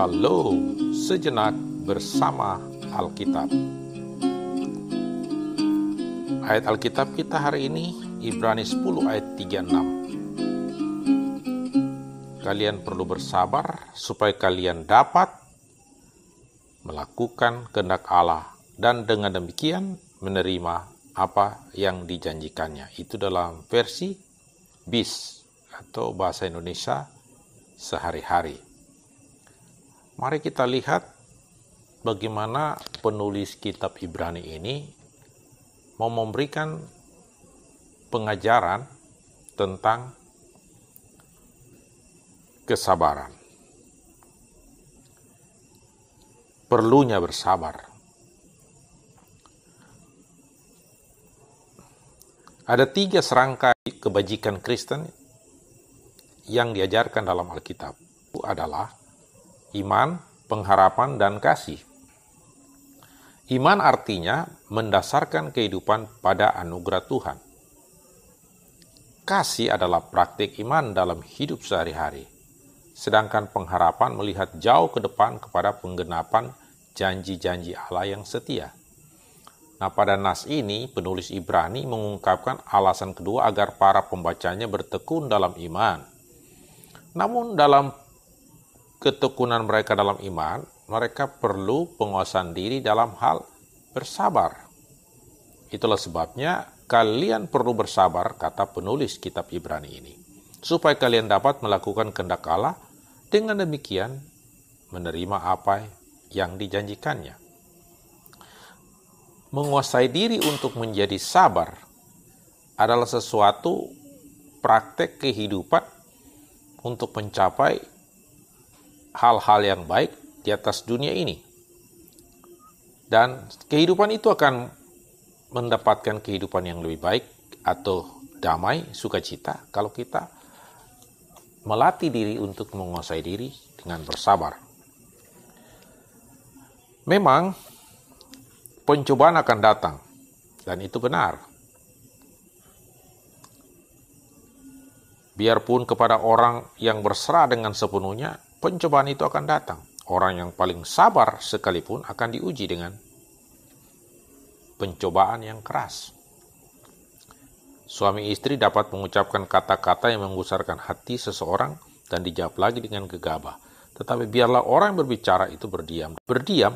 Shalom, sejenak bersama Alkitab. Ayat Alkitab kita hari ini, Ibrani 10 ayat 36. Kalian perlu bersabar supaya kalian dapat melakukan kehendak Allah dan dengan demikian menerima apa yang dijanjikannya. Itu dalam versi BIS atau Bahasa Indonesia Sehari-hari. Mari kita lihat bagaimana penulis kitab Ibrani ini mau memberikan pengajaran tentang kesabaran. Perlunya bersabar. Ada 3 serangkai kebajikan Kristen yang diajarkan dalam Alkitab. Itu adalah iman, pengharapan, dan kasih. Iman artinya mendasarkan kehidupan pada anugerah Tuhan. Kasih adalah praktik iman dalam hidup sehari-hari. Sedangkan pengharapan melihat jauh ke depan kepada penggenapan janji-janji Allah yang setia. Nah, pada nas ini, penulis Ibrani mengungkapkan alasan kedua agar para pembacanya bertekun dalam iman. Namun dalam ketekunan mereka dalam iman, mereka perlu penguasaan diri dalam hal bersabar. Itulah sebabnya kalian perlu bersabar, kata penulis kitab Ibrani ini, supaya kalian dapat melakukan kehendak Allah, dengan demikian menerima apa yang dijanjikannya. Menguasai diri untuk menjadi sabar adalah sesuatu praktek kehidupan untuk mencapai hal-hal yang baik di atas dunia ini. Dan kehidupan itu akan mendapatkan kehidupan yang lebih baik atau damai, sukacita, kalau kita melatih diri untuk menguasai diri dengan bersabar. Memang pencobaan akan datang, dan itu benar. Biarpun kepada orang yang berserah dengan sepenuhnya, pencobaan itu akan datang. Orang yang paling sabar sekalipun akan diuji dengan pencobaan yang keras. Suami istri dapat mengucapkan kata-kata yang menggusarkan hati seseorang dan dijawab lagi dengan gegabah. Tetapi biarlah orang yang berbicara itu berdiam. Berdiam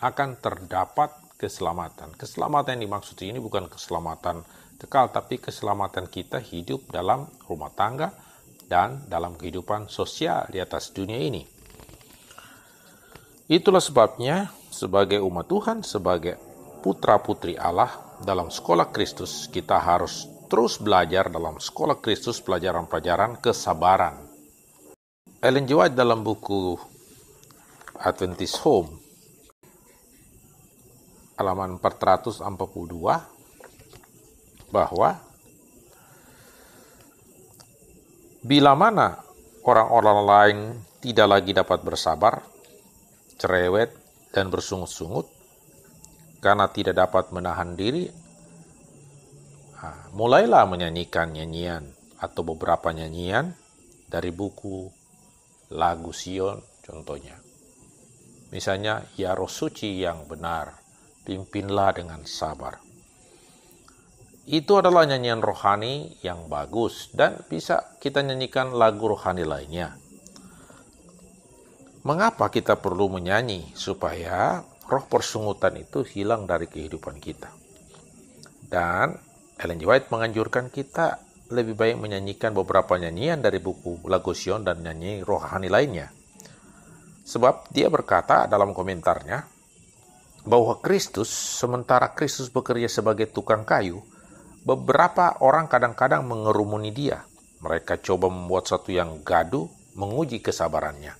akan terdapat keselamatan. Keselamatan yang dimaksud ini bukan keselamatan kekal, tapi keselamatan kita hidup dalam rumah tangga dan dalam kehidupan sosial di atas dunia ini. Itulah sebabnya sebagai umat Tuhan, sebagai putra-putri Allah dalam sekolah Kristus, kita harus terus belajar dalam sekolah Kristus pelajaran-pelajaran kesabaran. Ellen G. White dalam buku Adventist Home halaman 442 bahwa bila mana orang-orang lain tidak lagi dapat bersabar, cerewet, dan bersungut-sungut karena tidak dapat menahan diri, mulailah menyanyikan nyanyian atau beberapa nyanyian dari buku lagu Sion contohnya. Misalnya, Ya Roh Suci yang benar, pimpinlah dengan sabar. Itu adalah nyanyian rohani yang bagus dan bisa kita nyanyikan lagu rohani lainnya. Mengapa kita perlu menyanyi? Supaya roh persungutan itu hilang dari kehidupan kita. Dan Ellen G. White menganjurkan kita lebih baik menyanyikan beberapa nyanyian dari buku lagu Sion dan nyanyi rohani lainnya. Sebab dia berkata dalam komentarnya bahwa Kristus, sementara Kristus bekerja sebagai tukang kayu, beberapa orang kadang-kadang mengerumuni dia. Mereka coba membuat sesuatu yang gaduh, menguji kesabarannya.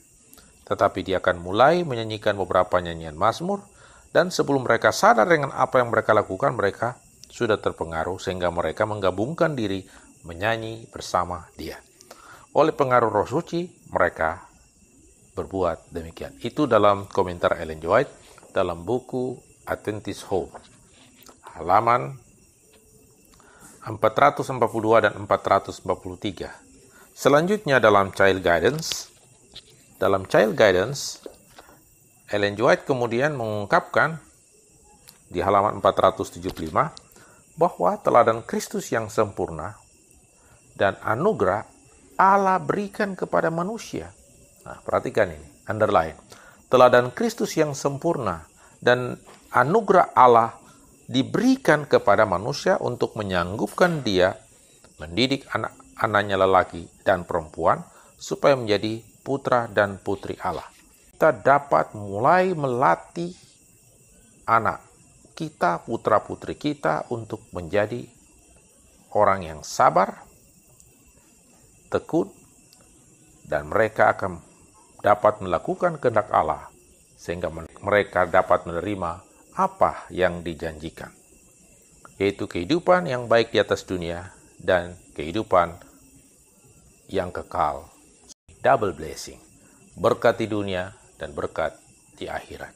Tetapi dia akan mulai menyanyikan beberapa nyanyian mazmur, dan sebelum mereka sadar dengan apa yang mereka lakukan, mereka sudah terpengaruh sehingga mereka menggabungkan diri menyanyi bersama dia. Oleh pengaruh Roh Suci, mereka berbuat demikian. Itu dalam komentar Ellen G. White dalam buku Adventist Home, halaman 442 dan 443. Selanjutnya dalam Child Guidance Ellen G. White kemudian mengungkapkan di halaman 475 bahwa teladan Kristus yang sempurna dan anugerah Allah berikan kepada manusia. Nah, perhatikan ini, underline. Teladan Kristus yang sempurna dan anugerah Allah diberikan kepada manusia untuk menyanggupkan dia mendidik anak-anaknya lelaki dan perempuan supaya menjadi putra dan putri Allah. Kita dapat mulai melatih anak kita, putra-putri kita untuk menjadi orang yang sabar, tekun, dan mereka akan dapat melakukan kehendak Allah sehingga mereka dapat menerima apa yang dijanjikan, yaitu kehidupan yang baik di atas dunia dan kehidupan yang kekal. Double blessing, berkat di dunia dan berkat di akhirat.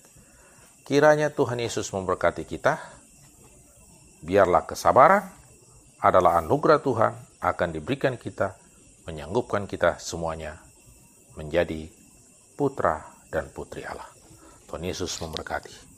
Kiranya Tuhan Yesus memberkati kita. Biarlah kesabaran adalah anugerah Tuhan akan diberikan kita, menyanggupkan kita semuanya menjadi putra dan putri Allah. Tuhan Yesus memberkati.